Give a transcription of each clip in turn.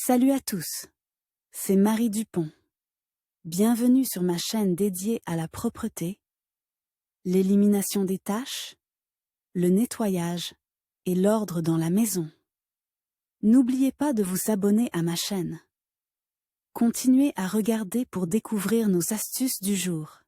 Salut à tous, c'est Marie Dupont. Bienvenue sur ma chaîne dédiée à la propreté, l'élimination des taches, le nettoyage et l'ordre dans la maison. N'oubliez pas de vous abonner à ma chaîne. Continuez à regarder pour découvrir nos astuces du jour.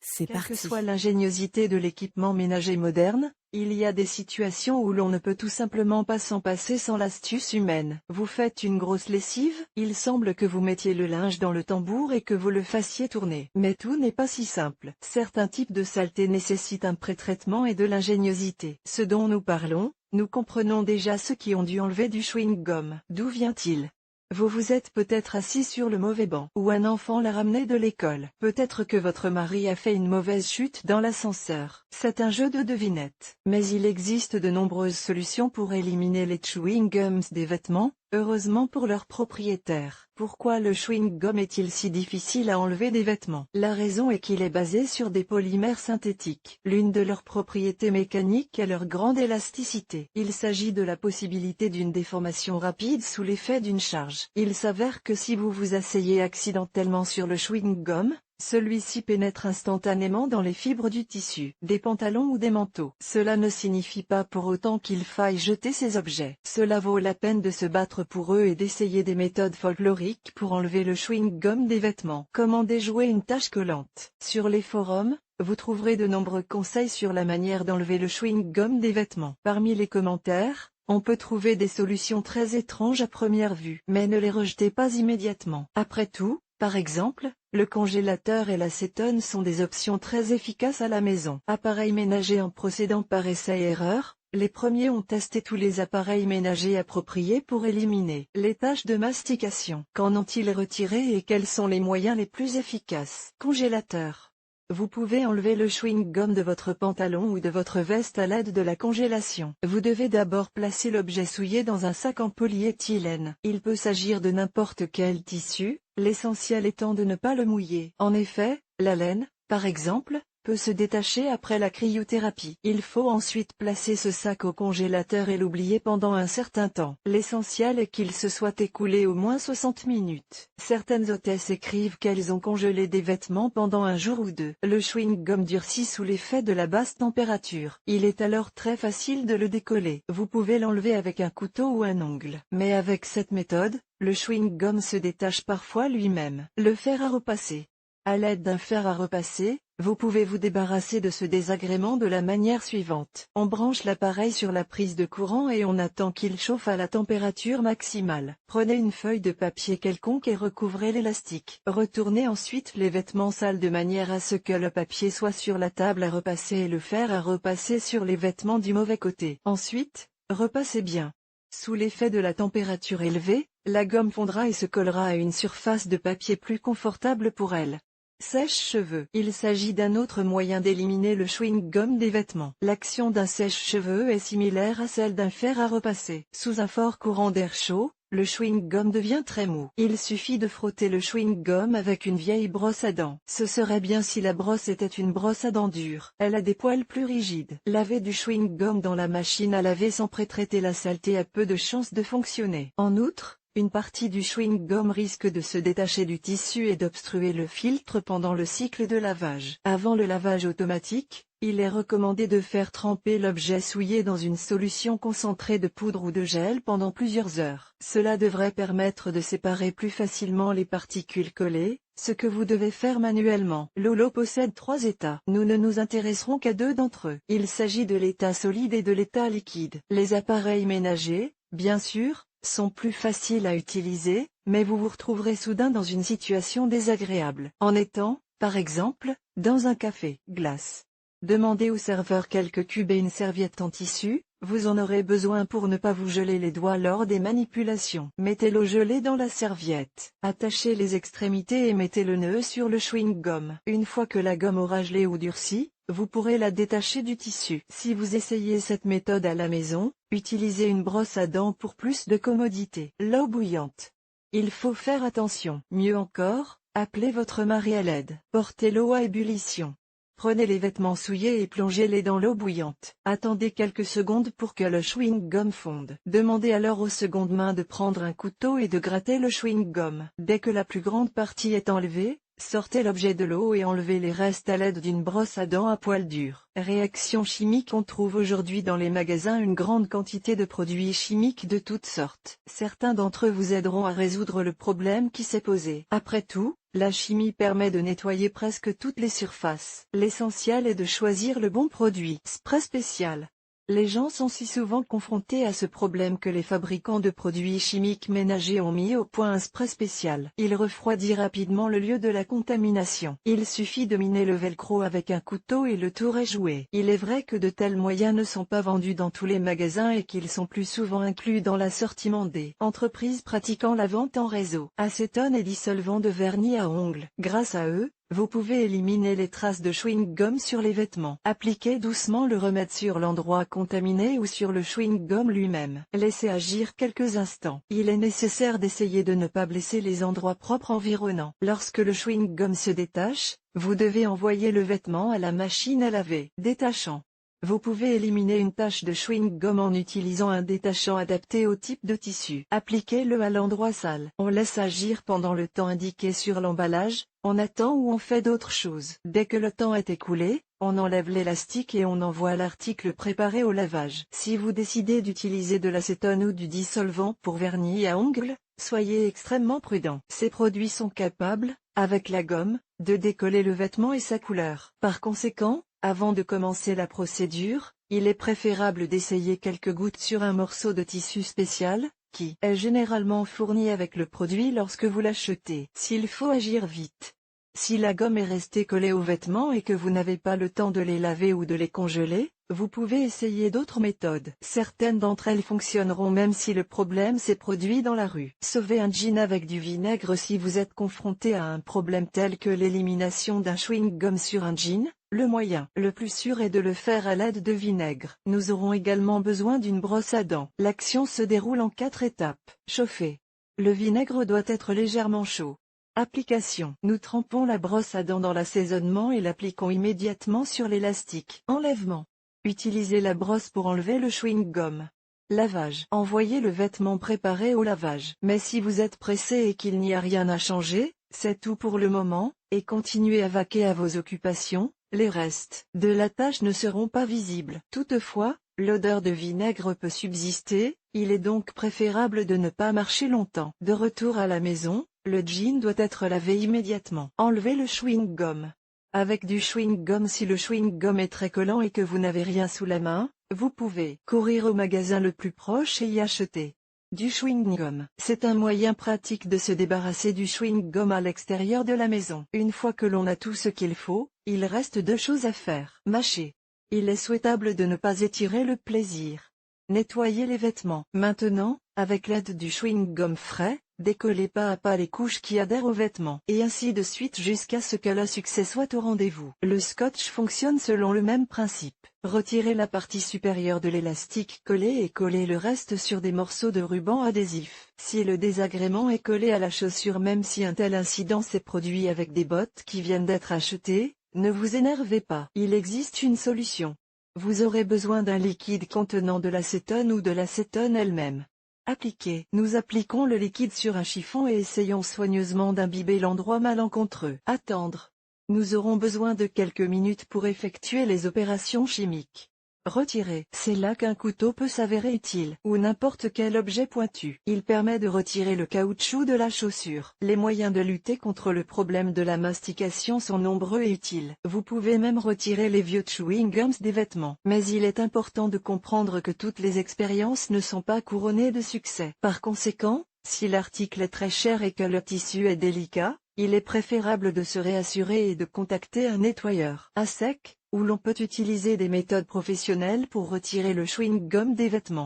C'est Quelle parti. que soit l'ingéniosité de l'équipement ménager moderne, il y a des situations où l'on ne peut tout simplement pas s'en passer sans l'astuce humaine. Vous faites une grosse lessive, il semble que vous mettiez le linge dans le tambour et que vous le fassiez tourner. Mais tout n'est pas si simple. Certains types de saleté nécessitent un pré-traitement et de l'ingéniosité. Ce dont nous parlons, nous comprenons déjà ceux qui ont dû enlever du chewing-gum. D'où vient-il ? Vous vous êtes peut-être assis sur le mauvais banc, ou un enfant l'a ramené de l'école. Peut-être que votre mari a fait une mauvaise chute dans l'ascenseur. C'est un jeu de devinettes. Mais il existe de nombreuses solutions pour éliminer les chewing-gums des vêtements, heureusement pour leurs propriétaires. Pourquoi le chewing-gum est-il si difficile à enlever des vêtements? La raison est qu'il est basé sur des polymères synthétiques. L'une de leurs propriétés mécaniques est leur grande élasticité. Il s'agit de la possibilité d'une déformation rapide sous l'effet d'une charge. Il s'avère que si vous vous asseyez accidentellement sur le chewing-gum, celui-ci pénètre instantanément dans les fibres du tissu, des pantalons ou des manteaux. Cela ne signifie pas pour autant qu'il faille jeter ces objets. Cela vaut la peine de se battre pour eux et d'essayer des méthodes folkloriques pour enlever le chewing-gum des vêtements. Comment déjouer une tache collante? Sur les forums, vous trouverez de nombreux conseils sur la manière d'enlever le chewing-gum des vêtements. Parmi les commentaires, on peut trouver des solutions très étranges à première vue, mais ne les rejetez pas immédiatement. Après tout, par exemple, le congélateur et l'acétone sont des options très efficaces à la maison. Appareils ménagers. En procédant par essai et erreur, les premiers ont testé tous les appareils ménagers appropriés pour éliminer les taches de mastication. Qu'en ont-ils retiré et quels sont les moyens les plus efficaces? Congélateur. Vous pouvez enlever le chewing-gum de votre pantalon ou de votre veste à l'aide de la congélation. Vous devez d'abord placer l'objet souillé dans un sac en polyéthylène. Il peut s'agir de n'importe quel tissu, l'essentiel étant de ne pas le mouiller. En effet, la laine, par exemple, peut se détacher après la cryothérapie. Il faut ensuite placer ce sac au congélateur et l'oublier pendant un certain temps. L'essentiel est qu'il se soit écoulé au moins 60 minutes. Certaines hôtesses écrivent qu'elles ont congelé des vêtements pendant un jour ou deux. Le chewing-gum durcit sous l'effet de la basse température. Il est alors très facile de le décoller. Vous pouvez l'enlever avec un couteau ou un ongle. Mais avec cette méthode, le chewing-gum se détache parfois lui-même. Le fer à repasser. À l'aide d'un fer à repasser, vous pouvez vous débarrasser de ce désagrément de la manière suivante. On branche l'appareil sur la prise de courant et on attend qu'il chauffe à la température maximale. Prenez une feuille de papier quelconque et recouvrez l'élastique. Retournez ensuite les vêtements sales de manière à ce que le papier soit sur la table à repasser et le fer à repasser sur les vêtements du mauvais côté. Ensuite, repassez bien. Sous l'effet de la température élevée, la gomme fondra et se collera à une surface de papier plus confortable pour elle. Sèche-cheveux. Il s'agit d'un autre moyen d'éliminer le chewing-gum des vêtements. L'action d'un sèche-cheveux est similaire à celle d'un fer à repasser. Sous un fort courant d'air chaud, le chewing-gum devient très mou. Il suffit de frotter le chewing-gum avec une vieille brosse à dents. Ce serait bien si la brosse était une brosse à dents dure. Elle a des poils plus rigides. Laver du chewing-gum dans la machine à laver sans pré-traiter la saleté a peu de chances de fonctionner. En outre, une partie du chewing-gum risque de se détacher du tissu et d'obstruer le filtre pendant le cycle de lavage. Avant le lavage automatique, il est recommandé de faire tremper l'objet souillé dans une solution concentrée de poudre ou de gel pendant plusieurs heures. Cela devrait permettre de séparer plus facilement les particules collées, ce que vous devez faire manuellement. L'eau possède 3 états. Nous ne nous intéresserons qu'à 2 d'entre eux. Il s'agit de l'état solide et de l'état liquide. Les appareils ménagers, bien sûr, sont plus faciles à utiliser, mais vous vous retrouverez soudain dans une situation désagréable. En étant, par exemple, dans un café. Glace. Demandez au serveur quelques cubes et une serviette en tissu, vous en aurez besoin pour ne pas vous geler les doigts lors des manipulations. Mettez l'eau gelée dans la serviette. Attachez les extrémités et mettez le nœud sur le chewing-gum. Une fois que la gomme aura gelé ou durci, vous pourrez la détacher du tissu. Si vous essayez cette méthode à la maison, utilisez une brosse à dents pour plus de commodité. L'eau bouillante. Il faut faire attention. Mieux encore, appelez votre mari à l'aide. Portez l'eau à ébullition. Prenez les vêtements souillés et plongez-les dans l'eau bouillante. Attendez quelques secondes pour que le chewing-gum fonde. Demandez alors aux secondes mains de prendre un couteau et de gratter le chewing-gum. Dès que la plus grande partie est enlevée, sortez l'objet de l'eau et enlevez les restes à l'aide d'une brosse à dents à poil dur. Réaction chimique. On trouve aujourd'hui dans les magasins une grande quantité de produits chimiques de toutes sortes. Certains d'entre eux vous aideront à résoudre le problème qui s'est posé. Après tout, la chimie permet de nettoyer presque toutes les surfaces. L'essentiel est de choisir le bon produit. Spray spécial. Les gens sont si souvent confrontés à ce problème que les fabricants de produits chimiques ménagers ont mis au point un spray spécial. Il refroidit rapidement le lieu de la contamination. Il suffit de miner le velcro avec un couteau et le tour est joué. Il est vrai que de tels moyens ne sont pas vendus dans tous les magasins et qu'ils sont plus souvent inclus dans l'assortiment des entreprises pratiquant la vente en réseau. Acétone et dissolvant de vernis à ongles. Grâce à eux, vous pouvez éliminer les traces de chewing-gum sur les vêtements. Appliquez doucement le remède sur l'endroit contaminé ou sur le chewing-gum lui-même. Laissez agir quelques instants. Il est nécessaire d'essayer de ne pas blesser les endroits propres environnants. Lorsque le chewing-gum se détache, vous devez envoyer le vêtement à la machine à laver. Détachant. Vous pouvez éliminer une tache de chewing-gum en utilisant un détachant adapté au type de tissu. Appliquez-le à l'endroit sale. On laisse agir pendant le temps indiqué sur l'emballage, on attend ou on fait d'autres choses. Dès que le temps est écoulé, on enlève l'élastique et on envoie l'article préparé au lavage. Si vous décidez d'utiliser de l'acétone ou du dissolvant pour vernis à ongles, soyez extrêmement prudent. Ces produits sont capables, avec la gomme, de décoller le vêtement et sa couleur. Par conséquent, avant de commencer la procédure, il est préférable d'essayer quelques gouttes sur un morceau de tissu spécial, qui est généralement fourni avec le produit lorsque vous l'achetez. S'il faut agir vite. Si la gomme est restée collée aux vêtements et que vous n'avez pas le temps de les laver ou de les congeler, vous pouvez essayer d'autres méthodes. Certaines d'entre elles fonctionneront même si le problème s'est produit dans la rue. Sauvez un jean avec du vinaigre. Si vous êtes confronté à un problème tel que l'élimination d'un chewing-gum sur un jean, le moyen le plus sûr est de le faire à l'aide de vinaigre. Nous aurons également besoin d'une brosse à dents. L'action se déroule en 4 étapes. Chauffer. Le vinaigre doit être légèrement chaud. Application. Nous trempons la brosse à dents dans l'assaisonnement et l'appliquons immédiatement sur l'élastique. Enlèvement. Utilisez la brosse pour enlever le chewing-gum. Lavage. Envoyez le vêtement préparé au lavage. Mais si vous êtes pressé et qu'il n'y a rien à changer, c'est tout pour le moment, et continuez à vaquer à vos occupations, les restes de la tâche ne seront pas visibles. Toutefois, l'odeur de vinaigre peut subsister, il est donc préférable de ne pas marcher longtemps. De retour à la maison, le jean doit être lavé immédiatement. Enlevez le chewing-gum. Avec du chewing-gum. Si le chewing-gum est très collant et que vous n'avez rien sous la main, vous pouvez courir au magasin le plus proche et y acheter du chewing-gum. C'est un moyen pratique de se débarrasser du chewing-gum à l'extérieur de la maison. Une fois que l'on a tout ce qu'il faut, il reste 2 choses à faire. Mâcher. Il est souhaitable de ne pas étirer le plaisir. Nettoyer les vêtements. Maintenant, avec l'aide du chewing-gum frais, décollez pas à pas les couches qui adhèrent aux vêtements. Et ainsi de suite jusqu'à ce que le succès soit au rendez-vous. Le scotch fonctionne selon le même principe. Retirez la partie supérieure de l'élastique collé et collez le reste sur des morceaux de ruban adhésif. Si le désagrément est collé à la chaussure, même si un tel incident s'est produit avec des bottes qui viennent d'être achetées, ne vous énervez pas. Il existe une solution. Vous aurez besoin d'un liquide contenant de l'acétone ou de l'acétone elle-même. Appliquez. Nous appliquons le liquide sur un chiffon et essayons soigneusement d'imbiber l'endroit malencontreux. Attendre. Nous aurons besoin de quelques minutes pour effectuer les opérations chimiques. Retirer. C'est là qu'un couteau peut s'avérer utile, ou n'importe quel objet pointu. Il permet de retirer le caoutchouc de la chaussure. Les moyens de lutter contre le problème de la mastication sont nombreux et utiles. Vous pouvez même retirer les vieux chewing-gums des vêtements. Mais il est important de comprendre que toutes les expériences ne sont pas couronnées de succès. Par conséquent, si l'article est très cher et que le tissu est délicat, il est préférable de se réassurer et de contacter un nettoyeur à sec, où l'on peut utiliser des méthodes professionnelles pour retirer le chewing-gum des vêtements.